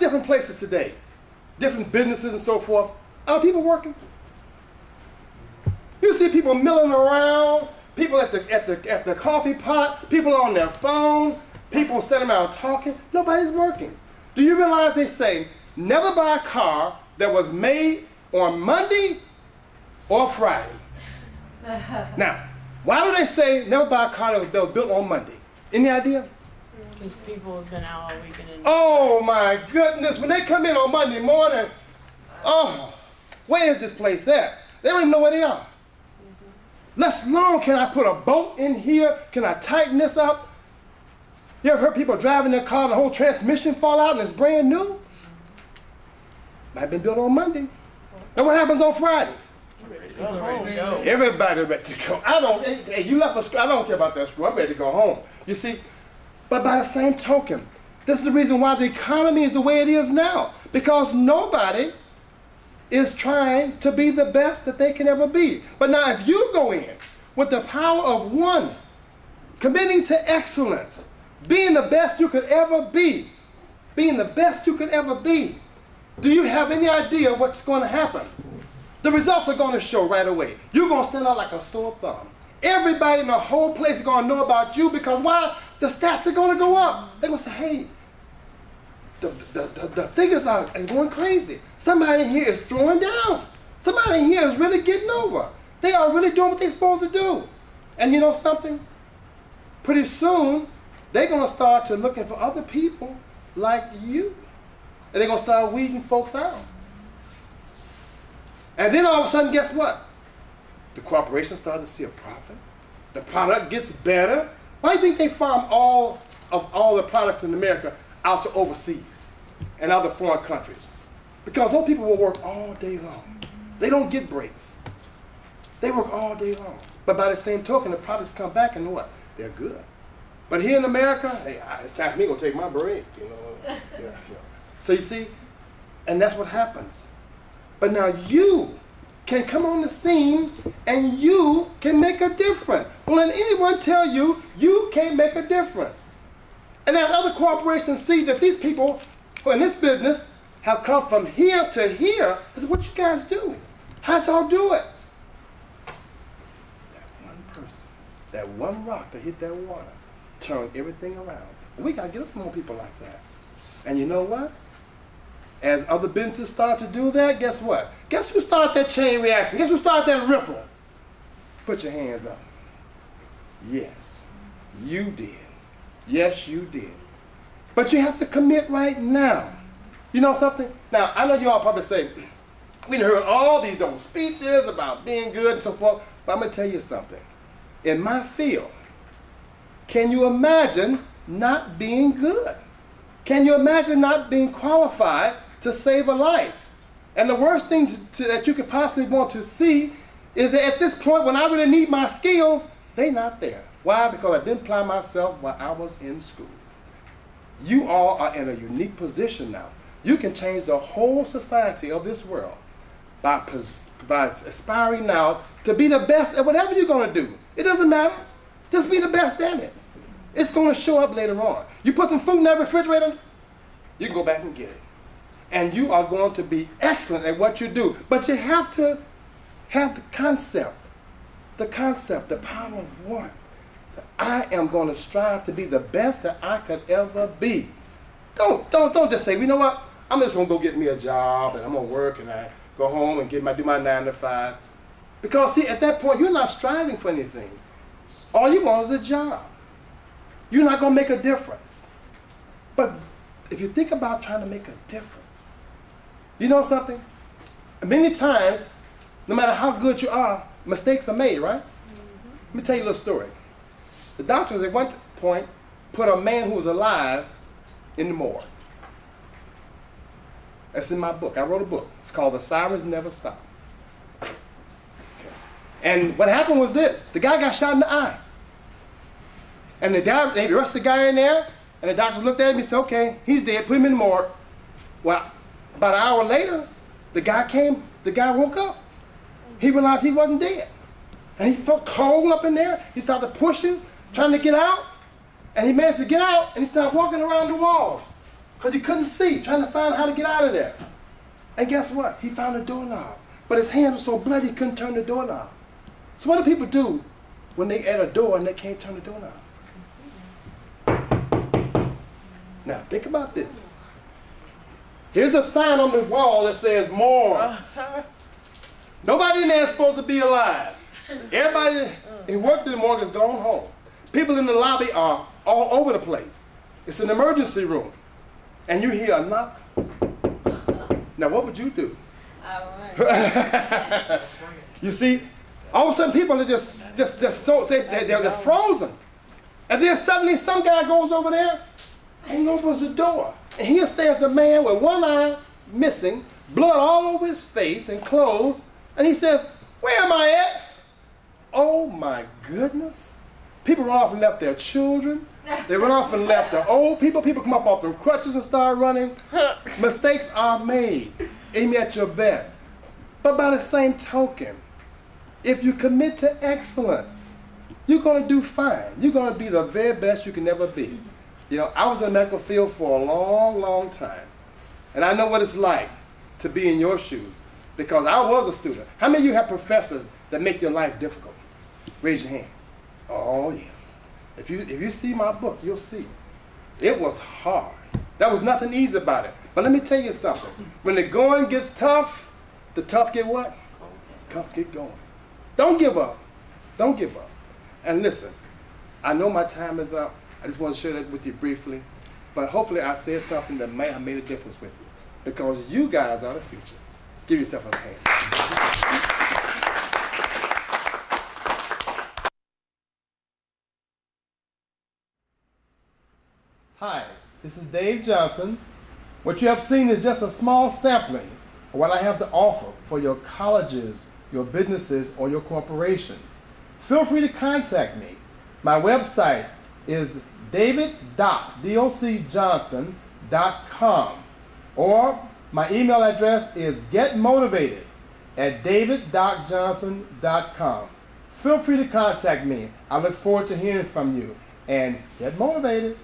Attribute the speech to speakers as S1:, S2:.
S1: different places today, different businesses and so forth, are people working? You see people milling around, people at the coffee pot, people on their phone, people standing around talking. Nobody's working. Do you realize they say, never buy a car that was made on Monday or Friday? Now, why do they say never buy a car that was built on Monday? Any idea?
S2: Because people have been out all weekend.
S1: Oh my goodness, when they come in on Monday morning, oh, where is this place at? They don't even know where they are. Let alone, can I put a bolt in here? Can I tighten this up? You ever heard people driving their car and the whole transmission fall out and it's brand new? Might have been built on Monday. And what happens on Friday? Everybody ready to go. Hey, you left a screw. I don't care about that screw. I'm ready to go home. You see? But by the same token, this is the reason why the economy is the way it is now. Because nobody is trying to be the best that they can ever be. But now if you go in with the power of one, committing to excellence, being the best you could ever be, being the best you could ever be, do you have any idea what's going to happen? The results are going to show right away. You're going to stand out like a sore thumb. Everybody in the whole place is going to know about you because why? The stats are going to go up. They're going to say, hey, the figures are going crazy. Somebody here is throwing down. Somebody here is really getting over. They are really doing what they're supposed to do. And you know something? Pretty soon, they're going to start to looking for other people like you. And they're going to start weeding folks out. And then all of a sudden, guess what? The corporation started to see a profit. The product gets better. Why do you think they farm all the products in America out to overseas and other foreign countries? Because those people will work all day long. They don't get breaks. They work all day long. But by the same token, the products come back and what? They're good. But here in America, hey, it's time for me to go take my break. You know? Yeah. So you see, and that's what happens. But now you can come on the scene and you can make a difference. Don't let anyone tell you you can't make a difference. And as other corporations see that these people who are in this business have come from here to here, I said, what you guys do? How'd y'all do it? That one person, that one rock that hit that water, turned everything around. We got to get us some more people like that. And you know what? As other businesses start to do that, guess what? Guess who started that chain reaction? Guess who started that ripple? Put your hands up. Yes, you did. Yes, you did. But you have to commit right now. You know something? Now, I know you all probably say, we heard all these old speeches about being good and so forth, but I'm going to tell you something. In my field, can you imagine not being good? Can you imagine not being qualified to save a life? And the worst thing that you could possibly want to see is that at this point, when I really need my skills, they're not there. Why? Because I didn't apply myself while I was in school. You all are in a unique position now. You can change the whole society of this world by aspiring now to be the best at whatever you're going to do. It doesn't matter. Just be the best at it. It's going to show up later on. You put some food in that refrigerator, you can go back and get it. And you are going to be excellent at what you do. But you have to have the concept, the power of one. I am going to strive to be the best that I could ever be. Don't just say, you know what? I'm just going to go get me a job and I'm going to work and I go home and do my 9 to 5. Because see, at that point, you're not striving for anything. All you want is a job. You're not going to make a difference. But if you think about trying to make a difference, you know something? Many times, no matter how good you are, mistakes are made, right? Let me tell you a little story. The doctors at one point put a man who was alive in the morgue. That's in my book. I wrote a book. It's called The Sirens Never Stop. Okay. And what happened was this. The guy got shot in the eye. And they rushed the guy in there, and the doctors looked at him and said, okay, he's dead, put him in the morgue. Well, about an hour later, the guy woke up. He realized he wasn't dead. And he felt cold up in there. He started pushing, trying to get out. And he managed to get out, and he started walking around the walls. because he couldn't see, trying to find how to get out of there. And guess what? He found a doorknob. But his hands were so bloody he couldn't turn the doorknob. So what do people do when they at a door and they can't turn the doorknob? Now think about this. Here's a sign on the wall that says more. Nobody in there is supposed to be alive. Everybody who worked in the morgue is gone home. People in the lobby are all over the place. It's an emergency room. And you hear a knock. Now what would you do? You see, all of a sudden people are just so, they're frozen. And then suddenly some guy goes over there and he opens the door. And here stands a man with one eye missing, blood all over his face and clothes. And he says, "Where am I at?" Oh my goodness. People run off and left their children. They run off and left their old people. People come up off their crutches and start running. Mistakes are made, even at your best. But by the same token, if you commit to excellence, you're going to do fine. You're going to be the very best you can ever be. You know, I was in the medical field for a long, long time. And I know what it's like to be in your shoes because I was a student. How many of you have professors that make your life difficult? Raise your hand. Oh, yeah. If you see my book, you'll see. It was hard. There was nothing easy about it. But let me tell you something. When the going gets tough, the tough get what? Tough get going. Don't give up. Don't give up. And listen, I know my time is up. I just want to share that with you briefly. But hopefully I said something that may have made a difference with you. Because you guys are the future. Give yourself a hand. Hi, this is Dave Johnson. What you have seen is just a small sampling of what I have to offer for your colleges, your businesses, or your corporations. Feel free to contact me. My website is david.docjohnson.com, or my email address is getmotivated@david.johnson.com. Feel free to contact me. I look forward to hearing from you, and get motivated.